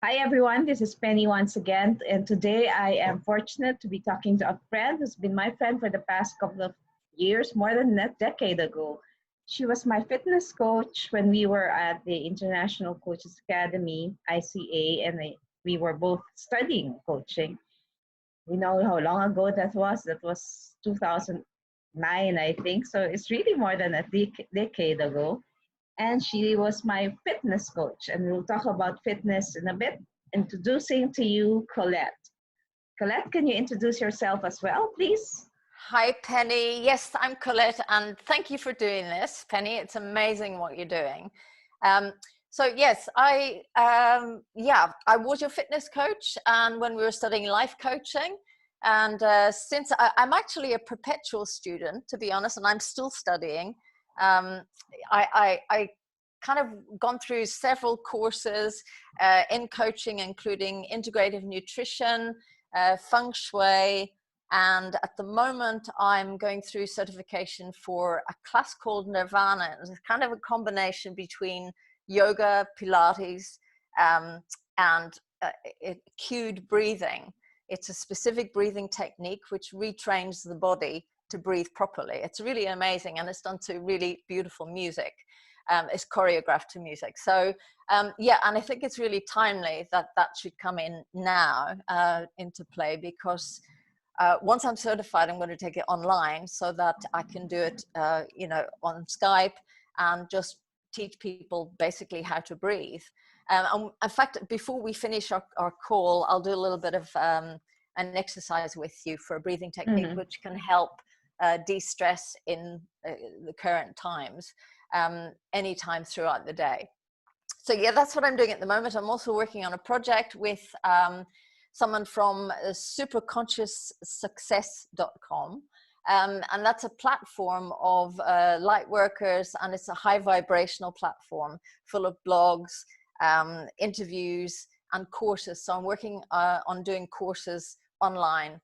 Hi everyone, this is Penny once again, and today I am fortunate to be talking to a friend who's been my friend for the past couple of years, more than a decade ago. She was my fitness coach when we were at the International Coaches Academy, ICA, and we were both studying coaching. You know how long ago that was? That was 2009, I think. So it's really more than a decade ago, and she was my fitness coach. And we'll talk about fitness in a bit. Introducing to you Colette. Colette, can you introduce yourself as well, please? Hi, Penny. Yes, I'm Colette, and thank you for doing this, Penny. It's amazing what you're doing. Um, so yes, I was your fitness coach, and when we were studying life coaching, and since I'm actually a perpetual student, to be honest, and I'm still studying, um, I kind of gone through several courses in coaching, including integrative nutrition, feng shui. And at the moment, I'm going through certification for a class called Nirvana. It's kind of a combination between yoga, Pilates, um, and cued breathing. It's a specific breathing technique which retrains the body to breathe properly. It's really amazing, and it's done to really beautiful music. It's choreographed to music. So yeah, and I think it's really timely that that should come in now into play, because once I'm certified, I'm going to take it online so that I can do it, on Skype and just teach people basically how to breathe. And in fact, before we finish our call, I'll do a little bit of an exercise with you for a breathing technique, Mm-hmm. which can help de-stress in the current times, anytime throughout the day. So yeah, that's what I'm doing at the moment. I'm also working on a project with someone from superconscioussuccess.com. And that's a platform of light workers, and it's a high vibrational platform full of blogs, interviews, and courses. So I'm working on doing courses online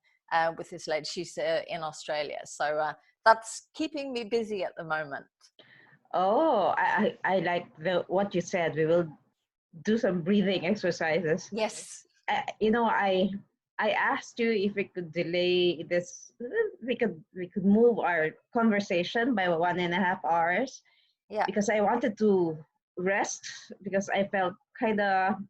with this lady. She's in Australia. So that's keeping me busy at the moment. Oh, I like what you said. We will do some breathing exercises. Yes. I asked you if we could delay this. We could move our conversation by 1.5 hours Yeah. because I wanted to rest because I felt kind of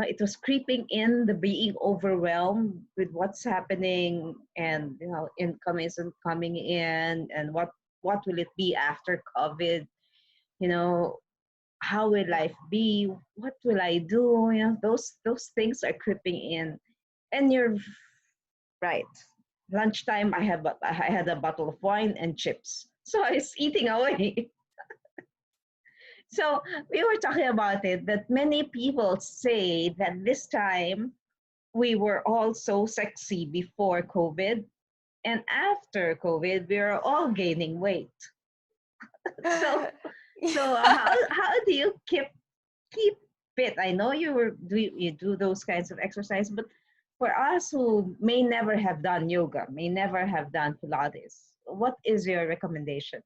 it was creeping in, the being overwhelmed with what's happening, and income isn't coming in, and what will it be after COVID? You know, how will life be? What will I do? Those things are creeping in, and you're right. Lunchtime, I had a bottle of wine and chips, so I was eating away. So we were talking about it, that many people say that this time we were all so sexy before COVID, and after COVID, we are all gaining weight. So, how do you keep fit? I know you do those kinds of exercise, but for us who may never have done yoga, may never have done Pilates, what is your recommendation?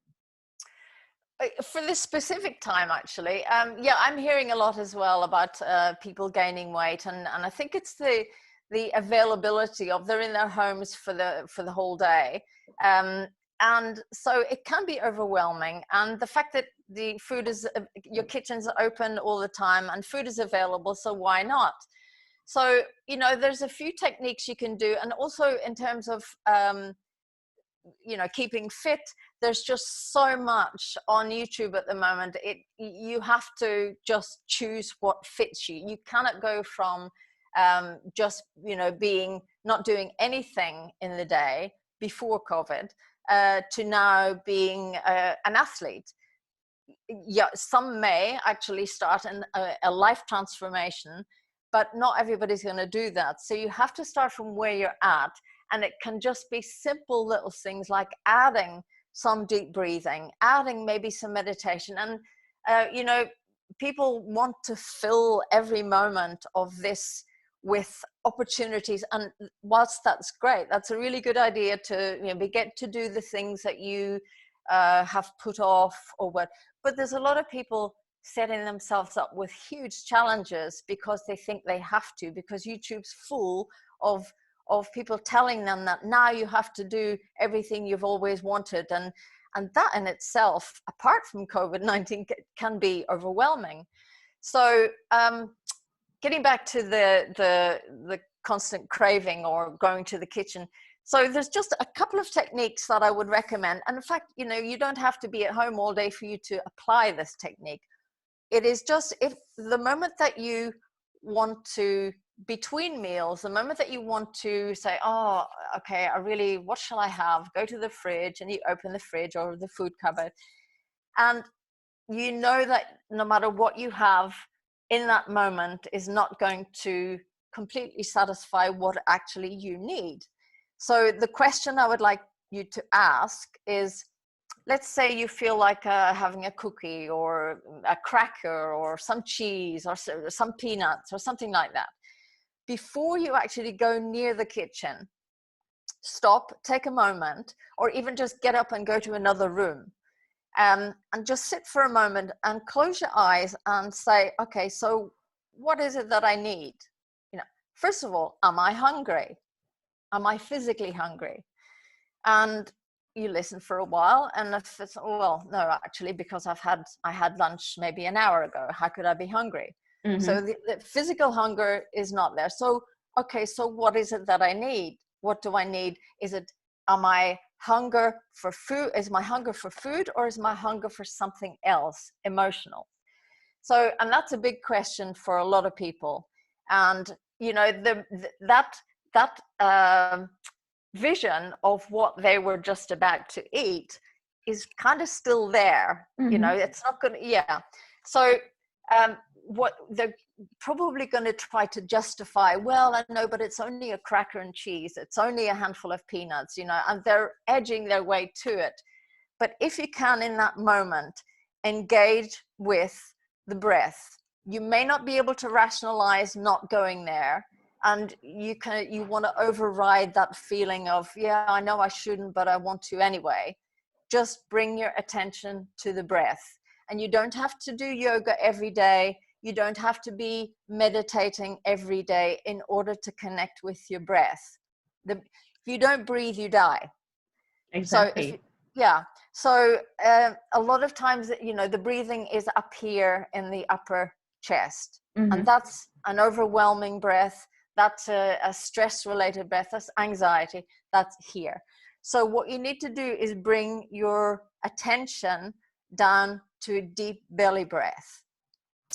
For this specific time, actually, yeah, I'm hearing a lot as well about people gaining weight, and I think it's the availability of, they're in their homes for the whole day, um, and so it can be overwhelming. And the fact that the food is, your kitchen's open all the time and food is available, so why not? So there's a few techniques you can do, and also in terms of keeping fit, there's just so much on YouTube at the moment. You have to just choose what fits you. You cannot go from just being not doing anything in the day before COVID to now being an athlete. Yeah, some may actually start a life transformation, but not everybody's going to do that. So you have to start from where you're at, and it can just be simple little things like adding some deep breathing, adding maybe some meditation. And people want to fill every moment of this with opportunities, and whilst that's great, that's a really good idea to get to do the things that you have put off or what. But there's a lot of people setting themselves up with huge challenges because they think they have to, because YouTube's full of people telling them that now you have to do everything you've always wanted, and that in itself, apart from COVID-19, can be overwhelming. So getting back to the constant craving or going to the kitchen, so there's just a couple of techniques that I would recommend. And in fact, you know, you don't have to be at home all day for you to apply this technique. It is just, if the moment that you want to, between meals, the moment that you want to say, oh, okay, what shall I have? Go to the fridge, and you open the fridge or the food cupboard. And you know that no matter what you have in that moment is not going to completely satisfy what actually you need. So the question I would like you to ask is, let's say you feel like having a cookie or a cracker or some cheese or some peanuts or something like that. Before you actually go near the kitchen, stop, take a moment, or even just get up and go to another room. And just sit for a moment and close your eyes and say, okay, so what is it that I need? You know, first of all, am I hungry? Am I physically hungry? And you listen for a while, and if it's, well, no, actually, because I had lunch maybe an hour ago, how could I be hungry? Mm-hmm. So the physical hunger is not there. So, okay, so what is it that I need? What do I need? Am I hunger for food? Is my hunger for food, or is my hunger for something else, emotional? So, and that's a big question for a lot of people. And, you know, that vision of what they were just about to eat is kind of still there. Mm-hmm. You know, it's not going to, yeah. So what they're probably going to try to justify, well, I know, but it's only a cracker and cheese. It's only a handful of peanuts, you know, and they're edging their way to it. But if you can, in that moment, engage with the breath, you may not be able to rationalize not going there. And you want to override that feeling of, yeah, I know I shouldn't, but I want to anyway. Just bring your attention to the breath. And you don't have to do yoga every day. You don't have to be meditating every day in order to connect with your breath. If you don't breathe, you die. Exactly. So a lot of times, you know, the breathing is up here in the upper chest. Mm-hmm. And that's an overwhelming breath. That's a stress-related breath. That's anxiety. That's here. So what you need to do is bring your attention down to a deep belly breath.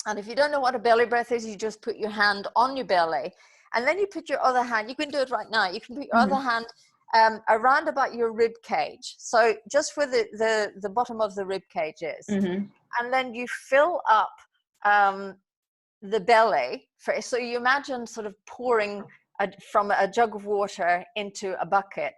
And if you don't know what a belly breath is, you just put your hand on your belly, and then you put your other hand. You can do it right now. You can put your mm-hmm. other hand around about your rib cage. So just where the bottom of the rib cage is, mm-hmm. and then you fill up the belly. So you imagine sort of pouring from a jug of water into a bucket.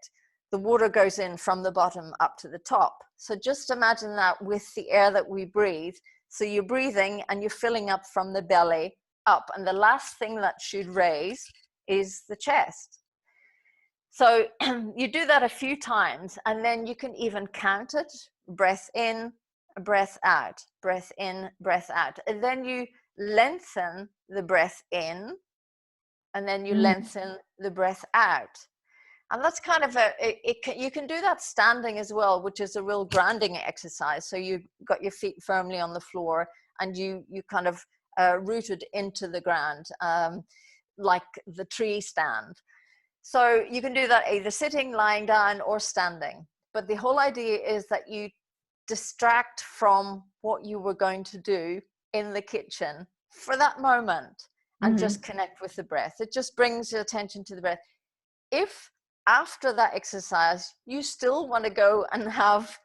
The water goes in from the bottom up to the top. So just imagine that with the air that we breathe. So you're breathing and you're filling up from the belly up. And the last thing that should raise is the chest. So you do that a few times, and then you can even count it. Breath in, breath out, breath in, breath out. And then you lengthen the breath in, and then you lengthen the breath out. And that's kind of you can do that standing as well, which is a real grounding exercise. So you've got your feet firmly on the floor, and you kind of rooted into the ground, like the tree stand. So you can do that either sitting, lying down, or standing. But the whole idea is that you distract from what you were going to do in the kitchen for that moment, and mm-hmm. just connect with the breath. It just brings your attention to the breath. If after that exercise you still want to go and have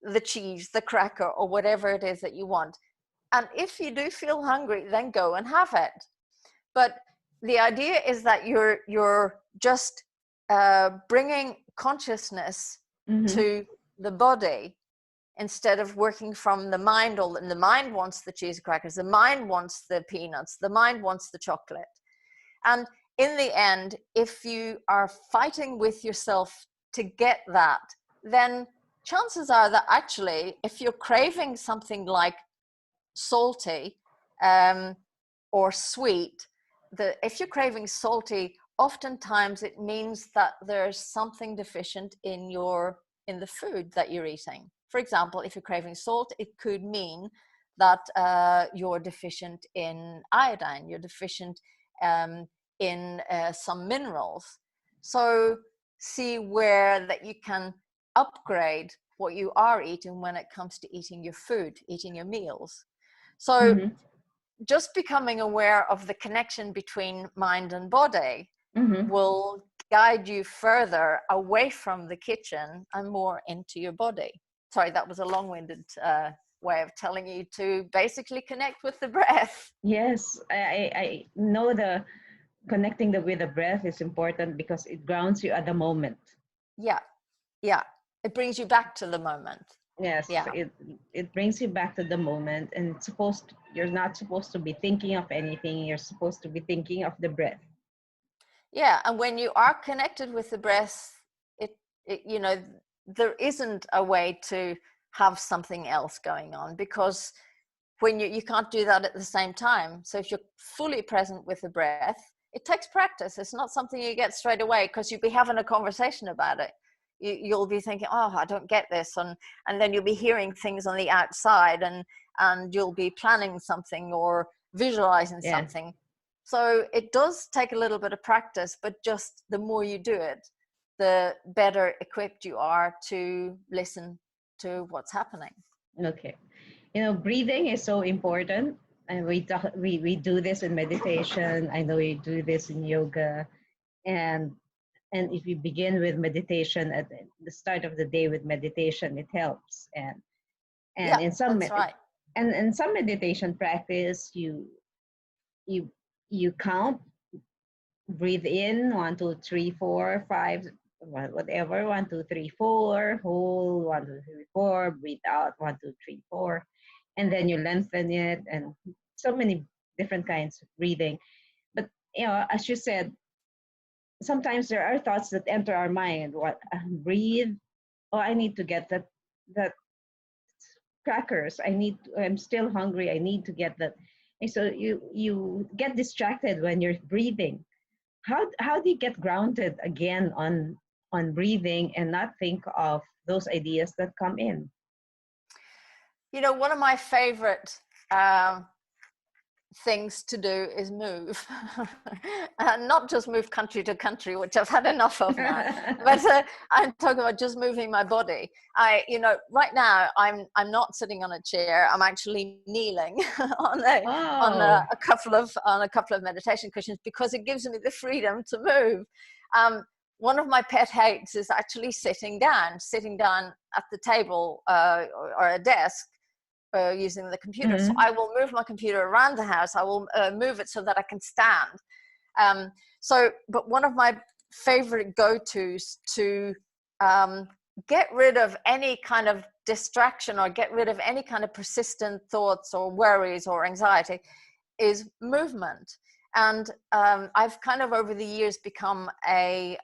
the cheese, the cracker, or whatever it is that you want, and if you do feel hungry, then go and have it. But the idea is that you're just bringing consciousness mm-hmm. to the body, instead of working from the mind. And the mind wants the cheese crackers, the mind wants the peanuts, the mind wants the chocolate. And in the end, if you are fighting with yourself to get that, then chances are that actually, if you're craving something like salty or sweet, if you're craving salty, oftentimes it means that there's something deficient in the food that you're eating. For example, if you're craving salt, it could mean that you're deficient in iodine, you're deficient in some minerals. So see where that you can upgrade what you are eating when it comes to eating your food, eating your meals. So Mm-hmm. just becoming aware of the connection between mind and body Mm-hmm. will guide you further away from the kitchen and more into your body. Sorry, that was a long-winded way of telling you to basically connect with the breath. Yes, I know the connecting with the breath is important because it grounds you at the moment. Yeah, yeah. It brings you back to the moment. Yes, Yeah. it brings you back to the moment, and you're not supposed to be thinking of anything. You're supposed to be thinking of the breath. Yeah, and when you are connected with the breath, it you know, there isn't a way to have something else going on, because when you can't do that at the same time. So if you're fully present with the breath, it takes practice. It's not something you get straight away, because you'll be having a conversation about it. You'll be thinking, oh, I don't get this, and then you'll be hearing things on the outside, and you'll be planning something or visualizing Yeah. something. So it does take a little bit of practice, but just the more you do it, the better equipped you are to listen to what's happening. Okay. Breathing is so important, and we do this in meditation. I know you do this in yoga, and if you begin with meditation at the start of the day with meditation, it helps. And Yeah, in some that's right. and in some meditation practice, you you count, breathe in 1, 2, 3, 4, 5, whatever, 1, 2, 3, 4, hold 1, 2, 3, 4, breathe out 1, 2, 3, 4, and then you lengthen it, and so many different kinds of breathing. But as you said, sometimes there are thoughts that enter our mind. What breathe? Oh, I need to get that crackers. I'm still hungry. I need to get that. And so you get distracted when you're breathing. How do you get grounded again on breathing and not think of those ideas that come in? One of my favorite um, things to do is move. And not just move country to country, which I've had enough of now, but I'm talking about just moving my body. Right now I'm not sitting on a chair. I'm actually kneeling Oh. a couple of meditation cushions, because it gives me the freedom to move. One of my pet hates is actually sitting down at the table or a desk, using the computer. So Mm-hmm. I will move my computer around the house. I will move it so that I can stand. But one of my favorite go-tos to get rid of any kind of distraction or get rid of any kind of persistent thoughts or worries or anxiety is movement. And I've kind of over the years become a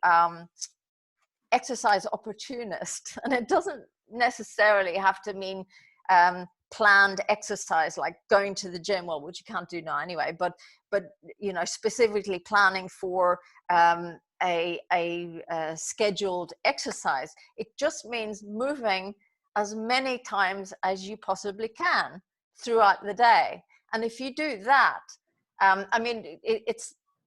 exercise opportunist, and it doesn't necessarily have to mean planned exercise like going to the gym, well, which you can't do now anyway, but specifically planning for a scheduled exercise. It just means moving as many times as you possibly can throughout the day. And if you do that,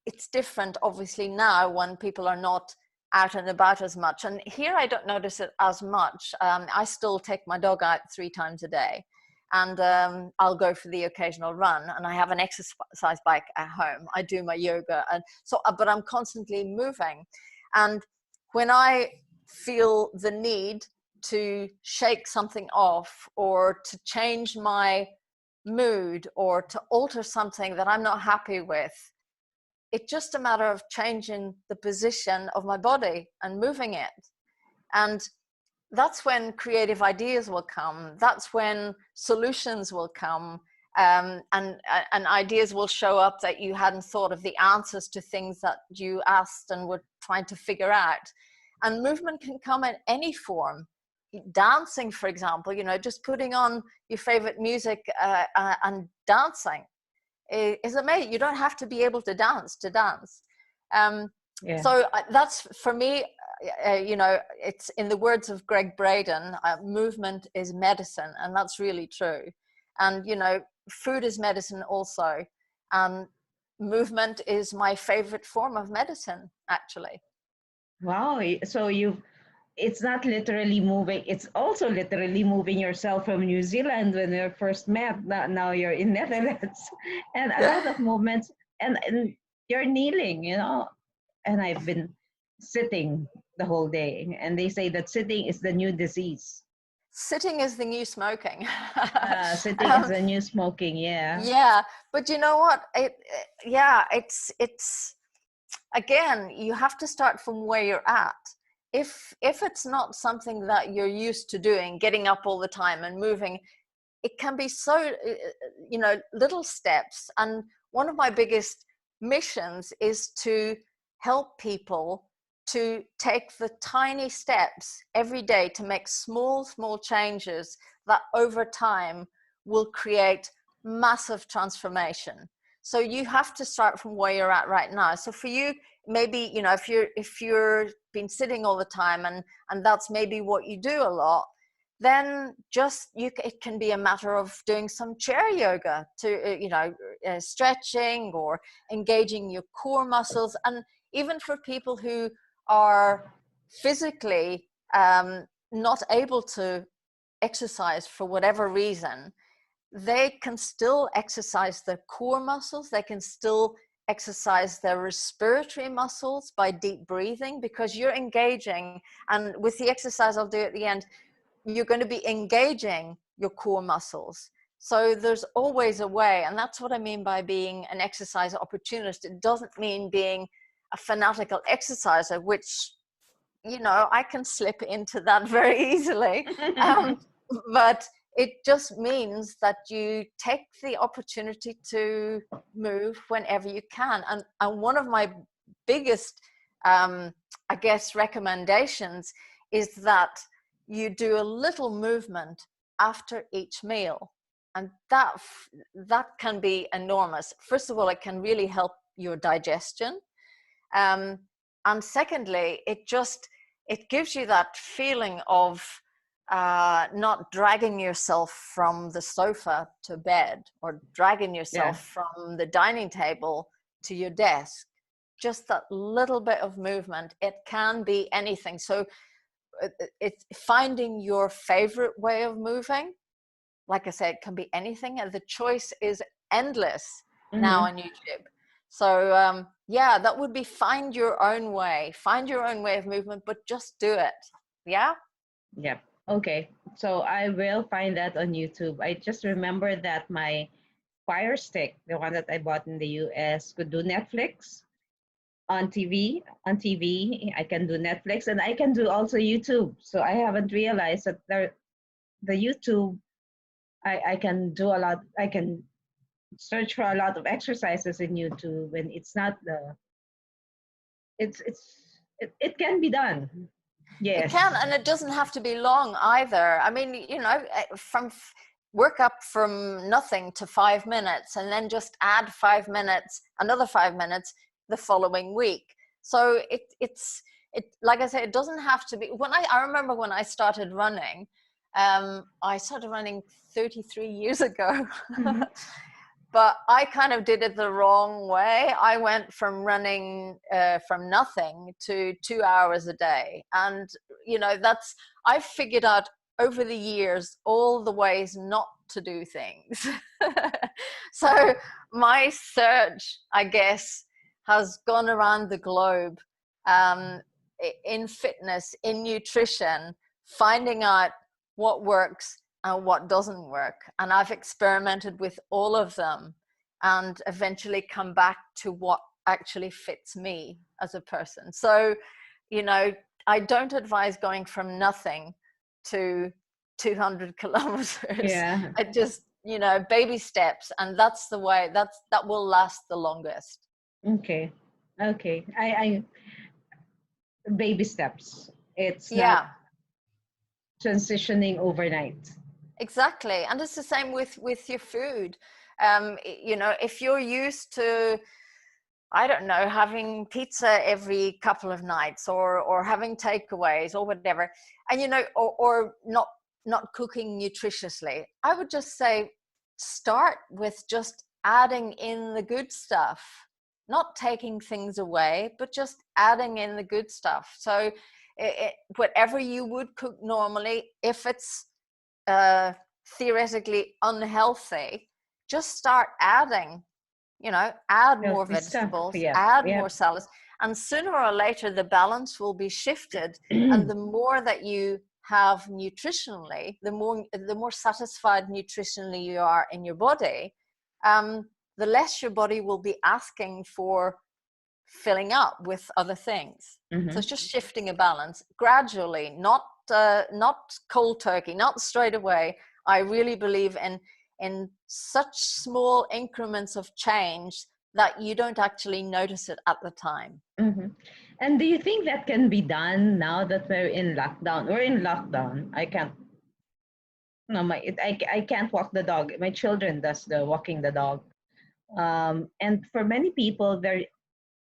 it's different obviously now when people are not out and about as much. And here I don't notice it as much. I still take my dog out 3 times a day, and I'll go for the occasional run, and I have an exercise bike at home. I do my yoga, and so, but I'm constantly moving. And when I feel the need to shake something off, or to change my mood, or to alter something that I'm not happy with, it's just a matter of changing the position of my body and moving it. And that's when creative ideas will come. That's when solutions will come. And ideas will show up that you hadn't thought of, the answers to things that you asked and were trying to figure out. And movement can come in any form. dancing, for example, just putting on your favorite music and dancing is amazing. You don't have to be able to dance um, Yeah. so that's for me. It's in the words of Greg Braden, movement is medicine, and that's really true. And food is medicine also, and movement is my favorite form of medicine, actually. Wow. So it's not literally moving, it's also literally moving yourself from New Zealand when we first met. Now you're in Netherlands and a lot of movements, and you're kneeling, and I've been sitting the whole day. And they say that sitting is the new disease. Sitting is the new smoking. Sitting is um, the new smoking. Yeah. yeah, but you know what? Yeah, it's again, you have to start from where you're at. If it's not something that you're used to doing, getting up all the time and moving, it can be so little steps. And one of my biggest missions is to help people to take the tiny steps every day to make small changes that over time will create massive transformation. So you have to start from where you're at right now. So for you, maybe if you're been sitting all the time and that's maybe what you do a lot, then it can be a matter of doing some chair yoga to stretching or engaging your core muscles. And even for people who are physically not able to exercise for whatever reason, they can still exercise their core muscles. They can still exercise their respiratory muscles by deep breathing, because you're engaging, and with the exercise I'll do at the end, you're going to be engaging your core muscles. So there's always a way. And that's what I mean by being an exercise opportunist. It doesn't mean being a fanatical exerciser, which, I can slip into that very easily. But it just means that you take the opportunity to move whenever you can. And one of my biggest, I guess, recommendations is that you do a little movement after each meal. And that can be enormous. First of all, it can really help your digestion. And secondly, it gives you that feeling of not dragging yourself from the sofa to bed, or dragging Yeah. yourself from the dining table to your desk. Just that little bit of movement. It can be anything. So it's finding your favorite way of moving. Like I said, it can be anything, and the choice is endless now Hmm. on YouTube. So yeah, that would be find your own way of movement, but just do it. Yeah. Yep. Okay. So I will find that on YouTube. I just remember that my Fire Stick, the one that I bought in the US, could do Netflix on TV. On TV, I can do Netflix, and I can do also YouTube. So I haven't realized that the YouTube, I can do a lot. I can search for a lot of exercises in YouTube, and it's not the it can be done. It can, Yes. and it doesn't have to be long either. I mean, from work up from nothing to 5 minutes, and then just add 5 minutes, another 5 minutes the following week. So it's like I said, it doesn't have to be. I remember when I started running, I started running 33 years ago. Mhm. But I kind of did it the wrong way. I went from running from nothing to 2 hours a day. And, I've figured out over the years all the ways not to do things. So my search, I guess, has gone around the globe, um, in fitness, in nutrition, finding out what works and what doesn't work. And I've experimented with all of them and eventually come back to what actually fits me as a person. So, I don't advise going from nothing to 200 kilometers. Yeah. I just, baby steps. And that's the way that will last the longest. Okay. Okay. I baby steps. It's not Yeah. transitioning overnight. Exactly. And it's the same with your food. You know, if you're used to, I don't know, having pizza every couple of nights, or having takeaways or whatever, and you know, or not cooking nutritiously, I would just say start with just adding in the good stuff, not taking things away, but just adding in the good stuff. So whatever you would cook normally, if it's uh, theoretically unhealthy, just start adding, you know, add more Healthy stuff. vegetables, Yeah. add Yeah. more salads, and sooner or later the balance will be shifted. And the more that you have nutritionally, the more satisfied nutritionally you are in your body, the less your body will be asking for filling up with other things. So it's just shifting a balance gradually, not cold turkey, not straight away. I really believe in such small increments of change that you don't actually notice it at the time. And do you think that can be done now that we're in lockdown? We're in lockdown. I can't. No, I can't walk the dog. My children does the walking the dog. And for many people, there,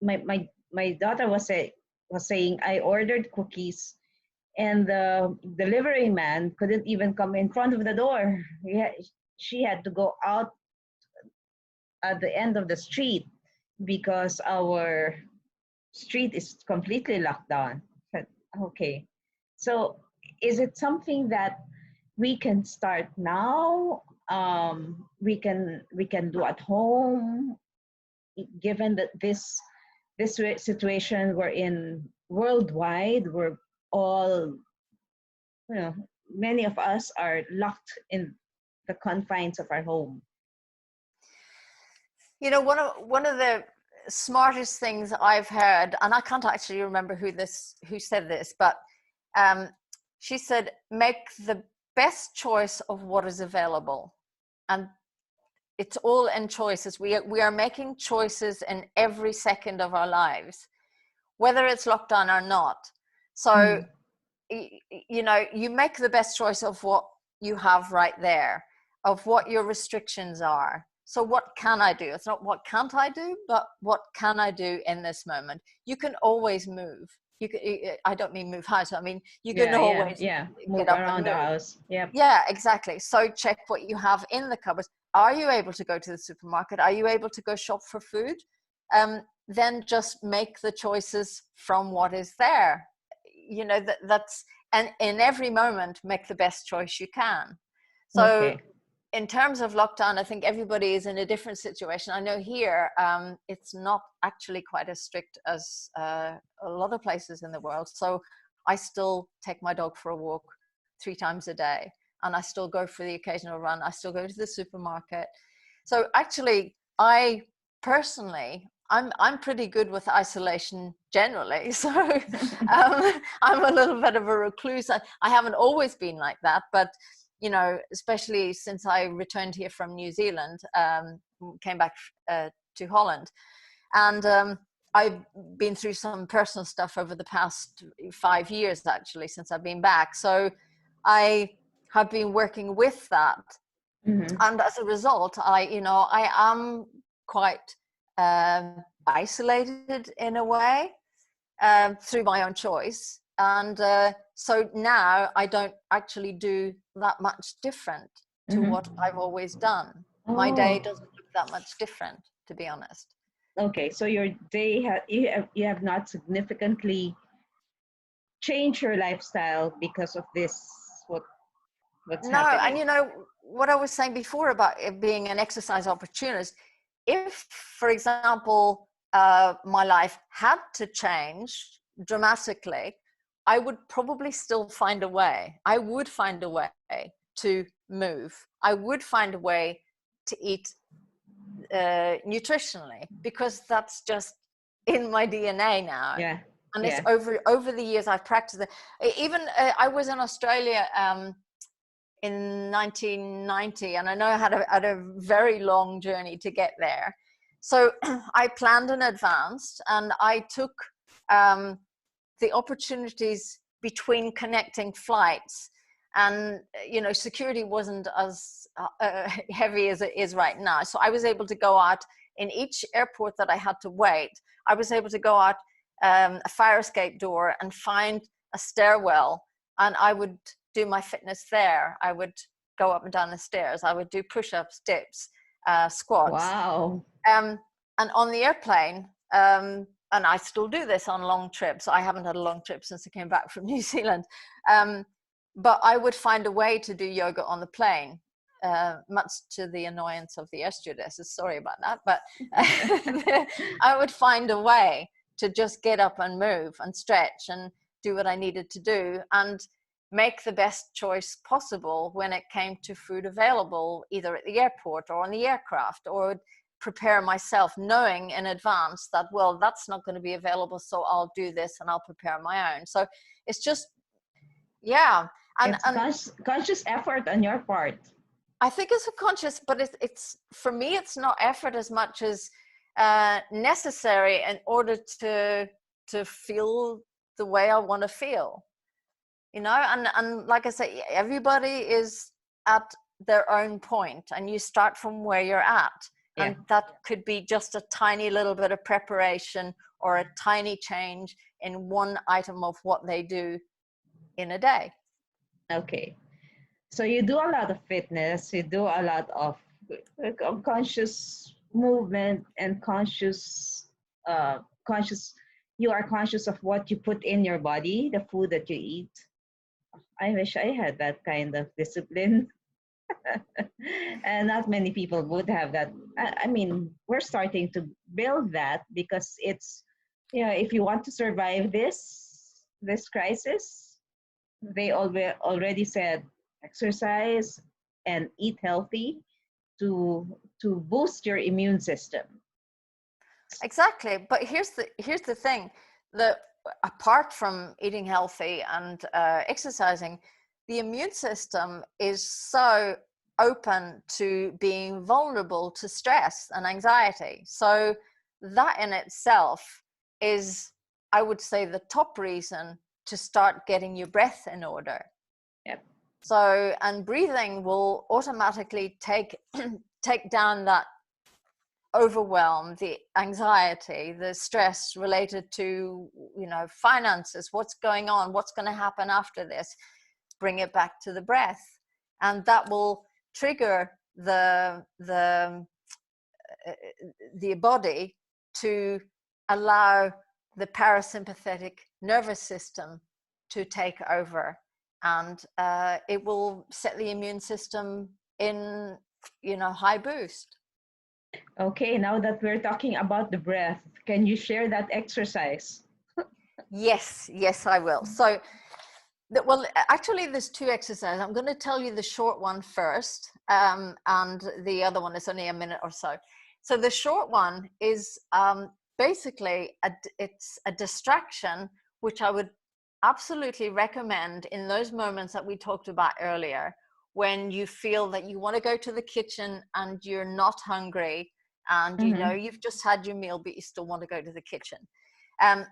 my daughter was saying I ordered cookies, and the delivery man couldn't even come in front of the door. She had to go out at the end of the street because our street is completely locked down. But, okay, so is it something that we can start now? We can do at home, given that this situation we're in worldwide. We're all, you know, many of us are locked in the confines of our home. You know, one of the smartest things I've heard, and I can't actually remember who said this, but um, she said, make the best choice of what is available. And it's all in choices. We are making choices in every second of our lives, whether it's lockdown or not. So, you know, you make the best choice of what you have right there, of what your restrictions are. So what can I do? It's not what can't I do, but what can I do in this moment? You can always move. You can, I don't mean move house. I mean, you can always Move get up and around the move. house. Yep. Yeah, exactly. So check what you have in the cupboards. Are you able to go to the supermarket? Are you able to go shop for food? Then just make the choices from what is there. You know, that's, and in every moment, make the best choice you can. So Okay. in terms of lockdown, I think everybody is in a different situation. I know here, it's not actually quite as strict as a lot of places in the world. So I still take my dog for a walk 3 times a day, and I still go for the occasional run. I still go to the supermarket. So actually, I personally, I'm pretty good with isolation generally. So I'm a little bit of a recluse. I haven't always been like that, but you know, especially since I returned here from New Zealand, came back to Holland, and I've been through some personal stuff over the past 5 years, actually, since I've been back. So I have been working with that. And as a result, I am quite isolated in a way, through my own choice. And so now I don't actually do that much different to what I've always done. My day Oh, doesn't look that much different, to be honest. okay. So your day you have not significantly changed your lifestyle because of this. What's No, and happening? you know what I was saying before about it being an exercise opportunist. If, for example, my life had to change dramatically, I would probably still find a way. I would find a way to move. I would find a way to eat nutritionally, because that's just in my DNA now. Yeah. And it's Yeah. over the years I've practiced it. Even I was in Australia in 1990, and I know I had a very long journey to get there. So I planned in advance, and I took the opportunities between connecting flights. and security wasn't as heavy as it is right now. So I was able to go out in each airport that I had to wait. I was able to go out a fire escape door and find a stairwell, and I would do my fitness there. I would go up and down the stairs. I would do push-ups, dips, squats. Wow. And on the airplane, and I still do this on long trips. I haven't had a long trip since I came back from New Zealand. But I would find a way to do yoga on the plane, much to the annoyance of the air stewardesses. Sorry about that. But I would find a way to just get up and move and stretch and do what I needed to do, and make the best choice possible when it came to food available, either at the airport or on the aircraft, or prepare myself knowing in advance that, well, that's not going to be available, so I'll do this and I'll prepare my own. So it's just, yeah. It's conscious effort on your part. I think it's a conscious, but it's for me, it's not effort as much as necessary in order to feel the way I want to feel, and like I say, everybody is at their own point, and you start from where you're at. Yeah. And that could be just a tiny little bit of preparation or a tiny change in one item of what they do in a day. Okay. So you do a lot of fitness, you do a lot of conscious movement and conscious, you are conscious of what you put in your body, the food that you eat. I wish I had that kind of discipline. And not many people would have that. I mean, we're starting to build that, because it's, if you want to survive this crisis, they already said exercise and eat healthy to boost your immune system. Exactly. But here's the thing, that apart from eating healthy and exercising, the immune system is so open to being vulnerable to stress and anxiety. So that in itself is, I would say, the top reason to start getting your breath in order. Yep. So, and breathing will automatically take down that overwhelm, the anxiety, the stress related to, finances, what's going on, what's going to happen after this. Bring it back to the breath, and that will trigger the body to allow the parasympathetic nervous system to take over, and it will set the immune system in high boost. Okay, now that we're talking about the breath, can you share that exercise? Yes, I will. So, well, actually, there's two exercises. I'm going to tell you the short one first, and the other one is only a minute or so. So the short one is basically it's a distraction, which I would absolutely recommend in those moments that we talked about earlier, when you feel that you want to go to the kitchen and you're not hungry, and you've just had your meal, but you still want to go to the kitchen.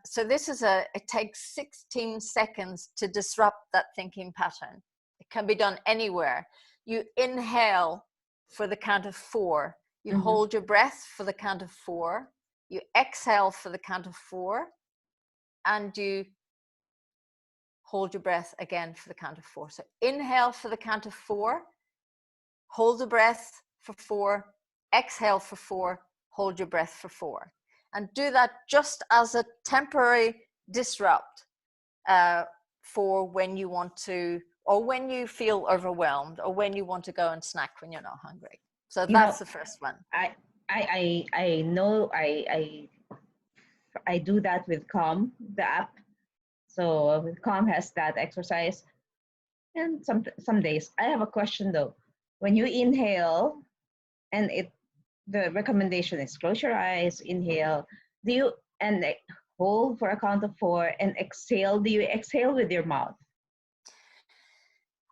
So this is it takes 16 seconds to disrupt that thinking pattern. It can be done anywhere. You inhale for the count of 4. You hold your breath for the count of 4. You exhale for the count of 4. And you hold your breath again for the count of 4. So inhale for the count of 4. Hold the breath for 4. Exhale for 4. Hold your breath for 4. And do that just as a temporary disrupt for when you want to, or when you feel overwhelmed, or when you want to go and snack when you're not hungry. So that's the first one. I know I do that with Calm, the app. So Calm has that exercise. And some days. I have a question though. When you inhale, and the recommendation is close your eyes, inhale. Do you hold for a count of 4 and exhale? Do you exhale with your mouth?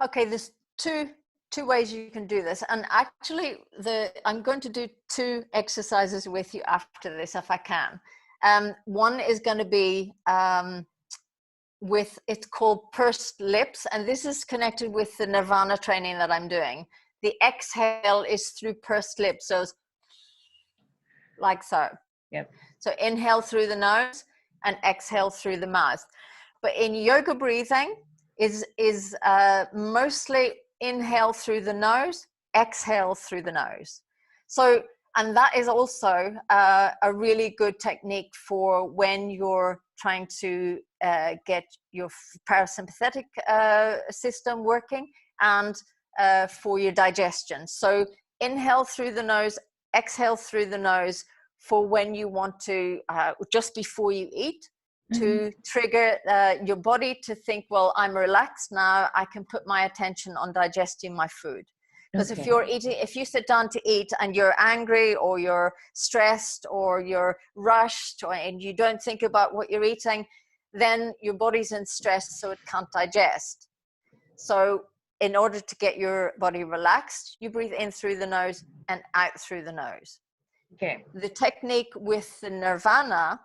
Okay, there's two ways you can do this, and actually I'm going to do 2 exercises with you after this if I can. One is going to be with, it's called pursed lips, and this is connected with the Nirvana training that I'm doing. The exhale is through pursed lips, so it's like so. Yep. So inhale through the nose and exhale through the mouth. But in yoga breathing is mostly inhale through the nose, exhale through the nose. So, and that is also a really good technique for when you're trying to get your parasympathetic system working, and for your digestion. So inhale through the nose, exhale through the nose for when you want to, just before you eat, to trigger your body to think, well, I'm relaxed now, I can put my attention on digesting my food. Because if you're eating, if you sit down to eat and you're angry or you're stressed or you're rushed and you don't think about what you're eating, then your body's in stress, so it can't digest. So in order to get your body relaxed, you breathe in through the nose and out through the nose. Okay. The technique with the Nirvana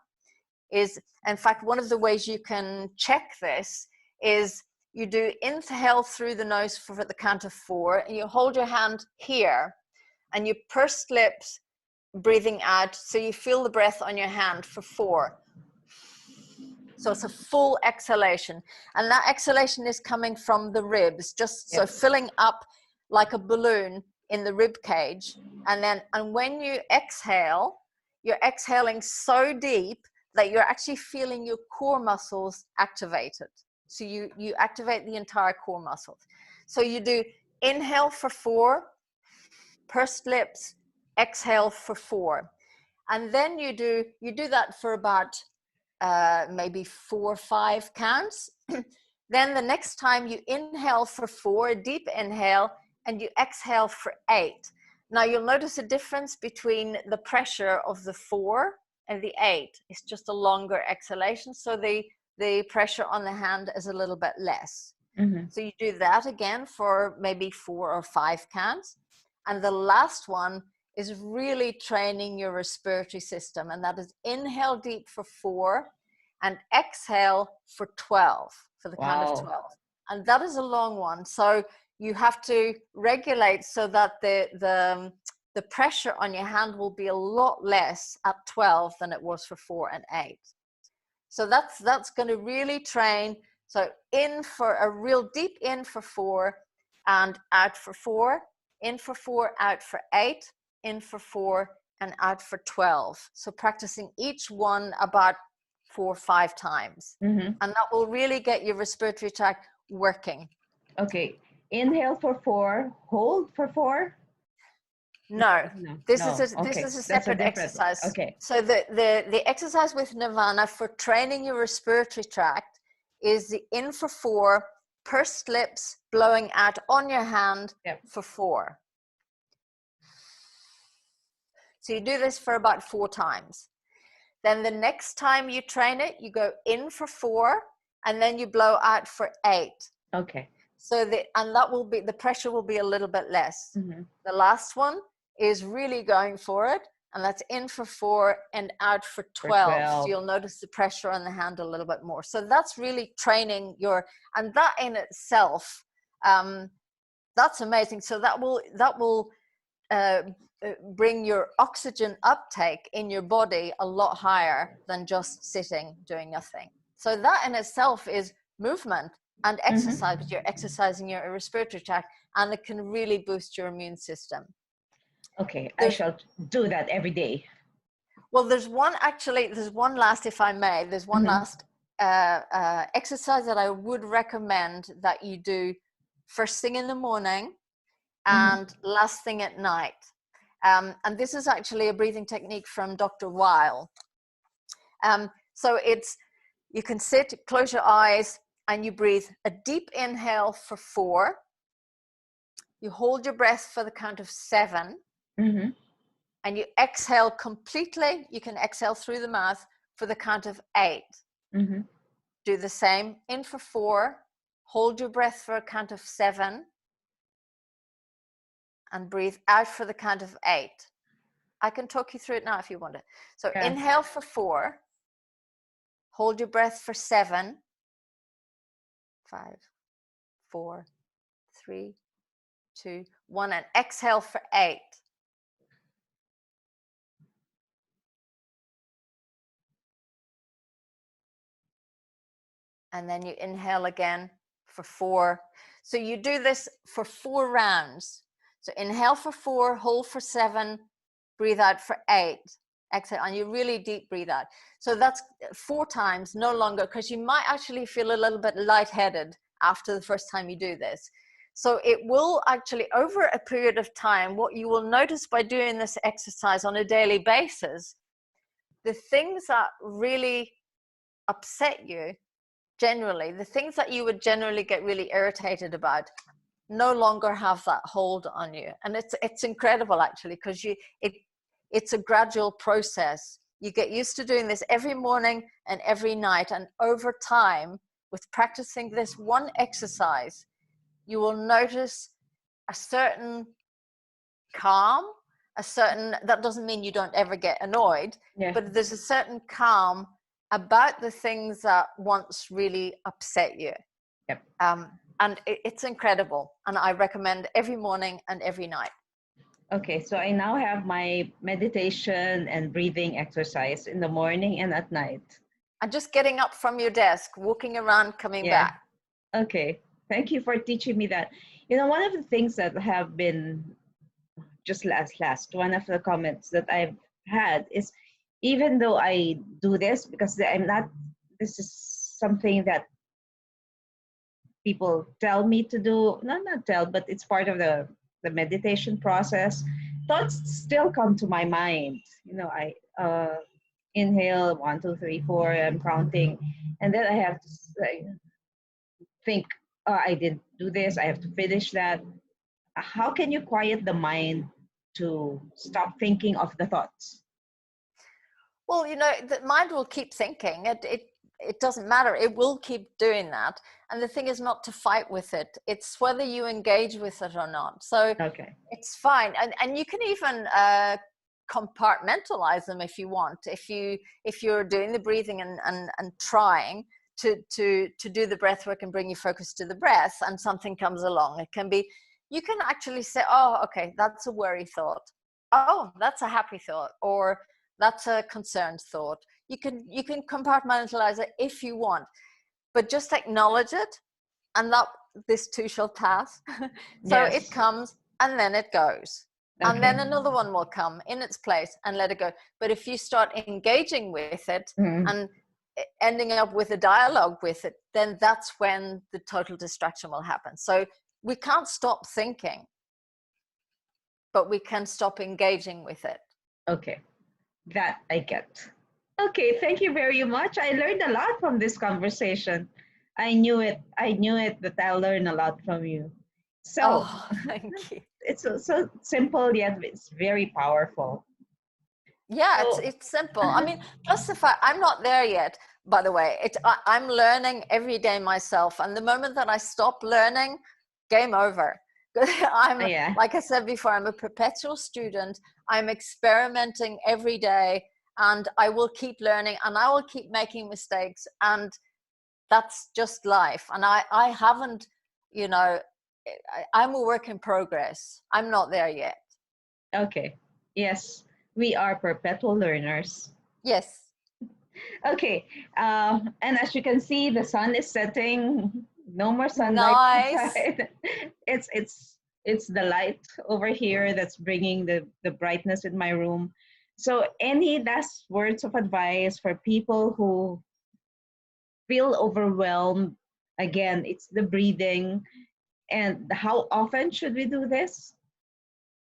is, in fact, one of the ways you can check this is you do inhale through the nose for the count of 4, and you hold your hand here and you purse lips, breathing out, so you feel the breath on your hand for 4. So it's a full exhalation, and that exhalation is coming from the ribs, just so filling up like a balloon in the rib cage. And when you exhale, you're exhaling so deep that you're actually feeling your core muscles activated. So you activate the entire core muscles. So you do inhale for 4, pursed lips, exhale for 4. And then you do that for about maybe 4 or 5 counts. Then the next time you inhale for 4, a deep inhale, and you exhale for 8. Now you'll notice a difference between the pressure of the 4 and the 8. It's just a longer exhalation, so the pressure on the hand is a little bit less. So you do that again for maybe 4 or 5 counts. And the last one is really training your respiratory system, and that is inhale deep for 4 and exhale for 12, for the count of 12. And that is a long one, so you have to regulate so that the pressure on your hand will be a lot less at 12 than it was for 4 and 8. So that's going to really train. So in for a real deep in for 4 and out for 4, in for 4, out for 8, in for 4 and out for 12. So practicing each one about 4 or 5 times. And that will really get your respiratory tract working. Okay. Inhale for 4, hold for 4. No, this is a separate exercise. Okay. So the exercise with Nirvana for training your respiratory tract is the in for 4, pursed lips, blowing out on your hand for 4. So you do this for about 4 times. Then the next time you train it, you go in for 4 and then you blow out for 8. Okay. So that will be, the pressure will be a little bit less. The last one is really going for it, and that's in for 4 and out for 12. So you'll notice the pressure on the hand a little bit more. So that's really training your, and that in itself, that's amazing. So that will bring your oxygen uptake in your body a lot higher than just sitting doing nothing. So that in itself is movement and exercise, but you're exercising your respiratory tract, and it can really boost your immune system. Okay, I shall do that every day. Well, there's one last, if I may, there's one last exercise that I would recommend that you do first thing in the morning and last thing at night. And this is actually a breathing technique from Dr. Weil. So you can sit, close your eyes, and you breathe a deep inhale for 4. You hold your breath for the count of 7. And you exhale completely. You can exhale through the mouth for the count of 8. Do the same. In for 4. Hold your breath for a count of 7. And breathe out for the count of 8. I can talk you through it now if you want it. So inhale for 4. Hold your breath for 7. 5, 4, 3, 2, 1, and exhale for 8. And then you inhale again for 4. So you do this for 4 rounds. So inhale for 4, hold for 7, breathe out for 8. Exhale, and you really deep breathe out. So that's 4 times, no longer, because you might actually feel a little bit lightheaded after the first time you do this. So it will actually, over a period of time, what you will notice by doing this exercise on a daily basis, the things that really upset you, generally, the things that you would generally get really irritated about, no longer have that hold on you. And it's incredible, actually, because it's a gradual process. You get used to doing this every morning and every night, and over time, with practicing this one exercise, you will notice a certain calm, that doesn't mean you don't ever get annoyed, Yeah. but there's a certain calm about the things that once really upset you. Yep. And it's incredible. And I recommend every morning and every night. Okay, so I now have my meditation and breathing exercise in the morning and at night. And just getting up from your desk, walking around, coming Yeah. back. Okay, thank you for teaching me that. You know, one of the things that have been just one of the comments that I've had is, even though I do this, because this is something that people tell me to do, not tell, but it's part of the meditation process. Thoughts still come to my mind. You know, I inhale 1, 2, 3, 4. I'm counting, and then I have to think, I didn't do this. I have to finish that. How can you quiet the mind to stop thinking of the thoughts? Well, you know, the mind will keep thinking. It doesn't matter. It will keep doing that. And the thing is not to fight with it. It's whether you engage with it or not. So Okay. it's fine. And you can even compartmentalize them if you want. If you're doing the breathing and trying to do the breath work and bring your focus to the breath, and something comes along, it can be, you can actually say, oh, okay, that's a worry thought. Oh, that's a happy thought. Or that's a concerned thought. You can compartmentalize it if you want, but just acknowledge it, and that this too shall pass. So Yes. it comes and then it goes. Okay. And then another one will come in its place and let it go. But if you start engaging with it and ending up with a dialogue with it, then that's when the total distraction will happen. So we can't stop thinking, but we can stop engaging with it. Okay. That I get. Okay, thank you very much. I learned a lot from this conversation. I knew it that I'll learn a lot from you. So, thank you. It's so simple, yet it's very powerful. Yeah, it's simple. I mean, plus the fact I'm not there yet, by the way. I'm learning every day myself. And the moment that I stop learning, game over. Like I said before, I'm a perpetual student. I'm experimenting every day, and I will keep learning, and I will keep making mistakes, and that's just life. And I haven't, you know, I'm a work in progress. I'm not there yet. Okay. Yes, we are perpetual learners. Yes. Okay. And as you can see, the sun is setting. No more sunlight outside. It's the light over here that's bringing the brightness in my room. So, any last words of advice for people who feel overwhelmed? Again, it's the breathing. And how often should we do this?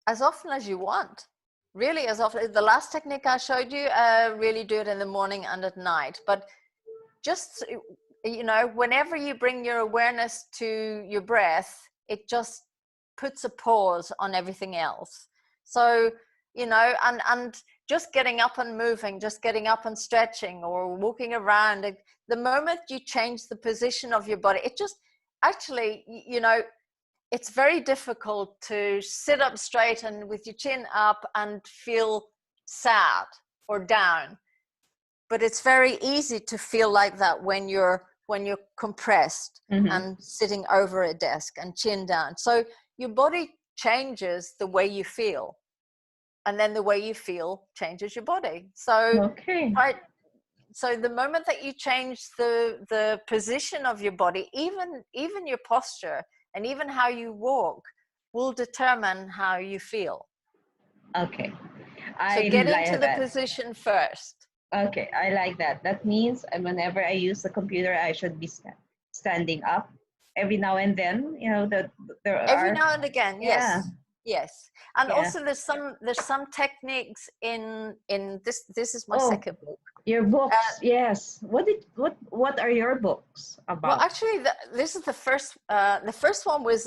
As often as you want. Really, as often. The last technique I showed you, really do it in the morning and at night. But just, you know, whenever you bring your awareness to your breath, it just puts a pause on everything else. So, you know, and just getting up and moving, just getting up and stretching or walking around, the moment you change the position of your body, it just actually, you know, it's very difficult to sit up straight and with your chin up and feel sad or down. But it's very easy to feel like that when you're when you're compressed and sitting over a desk and chin down. So your body changes the way you feel, and then the way you feel changes your body. So Okay. so the moment that you change the position of your body, even your posture and even how you walk will determine how you feel. Okay. So I get into like the that. position first. Okay, I like that. That means whenever I use the computer, I should be standing up every now and then. You know that there Every are. now and again, Yeah, yes. And yeah. also there's some techniques in this. This is my Oh, second book. your books. Yes. What are your books Well, about? actually, this is the first. The first one was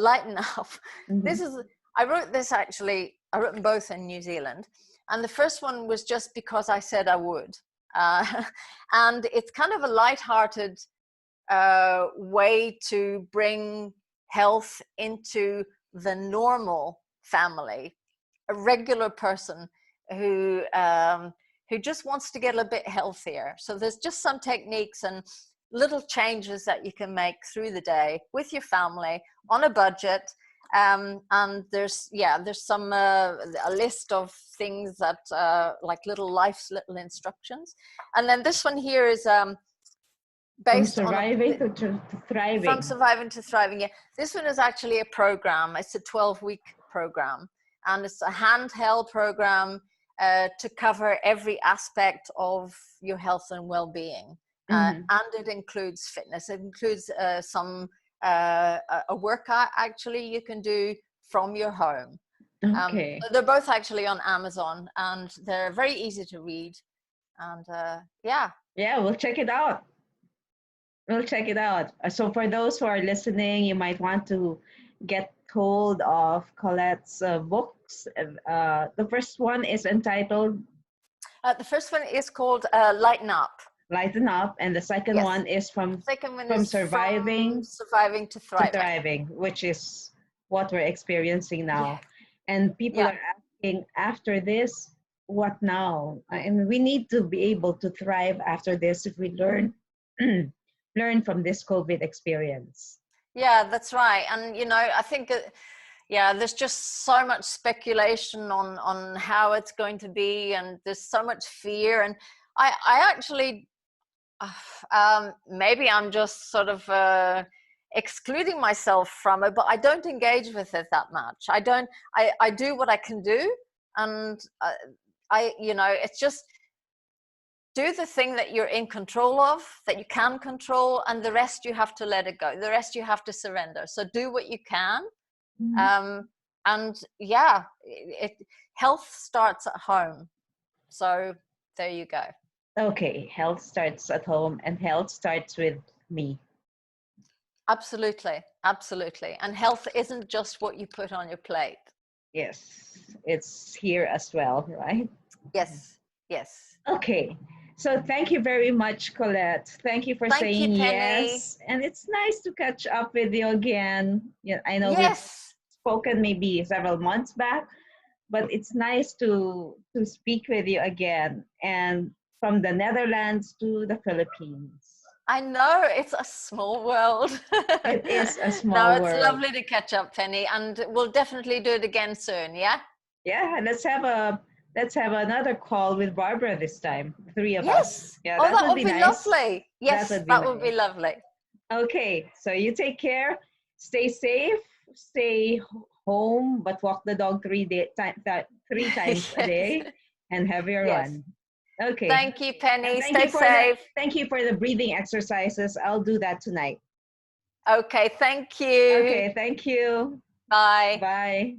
Lighten Up. This Mm-hmm. is I wrote this actually. I wrote them both in New Zealand, and the first one was just because I said I would, and it's kind of a light-hearted way to bring health into the normal family, a regular person who just wants to get a bit healthier. So there's just some techniques and little changes that you can make through the day with your family on a budget. And there's some a list of things that like little instructions. And then this one here is From based on surviving to from thriving. surviving to thriving. Yeah, this one is actually a program. It's a 12-week program, and it's a handheld program to cover every aspect of your health and well-being. Mm-hmm. And it includes fitness. It includes a workout actually you can do from your home. Okay. They're both actually on Amazon, and they're very easy to read. And yeah. Yeah, we'll check it out. We'll check it out. So for those who are listening, you might want to get hold of Colette's books. The first one is entitled The first one is called Lighten Up. Lighten Up, and the second Yes. one is Second one from is From surviving Surviving to to Thriving. thriving, which is what we're experiencing Yeah. now. And people Yeah. are asking, after this, what now? And we need to be able to thrive after this if we learn learn from this COVID experience. Yeah, that's right. And I think there's just so much speculation on how it's going to be, and there's so much fear. And I actually maybe I'm just sort of excluding myself from it, but I don't engage with it that much. I do what I can do, and it's just do the thing that you're in control of, that you can control, and the rest you have to let it go. The rest you have to surrender. So do what you can. Mhm. And yeah, health starts at home. So there you go. Okay, health starts at home, and health starts with me. Absolutely. Absolutely. And health isn't just what you put on your plate. Yes, it's here as well, right? Yes. Yes. Okay, so thank you very much, Colette. Thank you for Thank you, saying Penny. yes. And it's nice to catch up with you again. Yeah, I know we've Yes. spoken maybe several months back, but it's nice to speak with you again. And from the Netherlands to the Philippines. I know, it's a small world. It is a No, small it's world. lovely to catch up, Penny, and we'll definitely do it again soon, yeah? Yeah, let's have another call with Barbara this time. The three of us. Yes. Yeah, Oh, that that would would be be nice. lovely. That Yes, would be that would be nice. lovely. Okay, so you take care, stay safe, stay home, but walk the dog 3 times a day, and have your Yes. run. Okay. Thank you, And Penny. Stay safe. thank you for the breathing exercises. I'll do that tonight. Okay, thank you. Okay, thank you. Bye. Bye.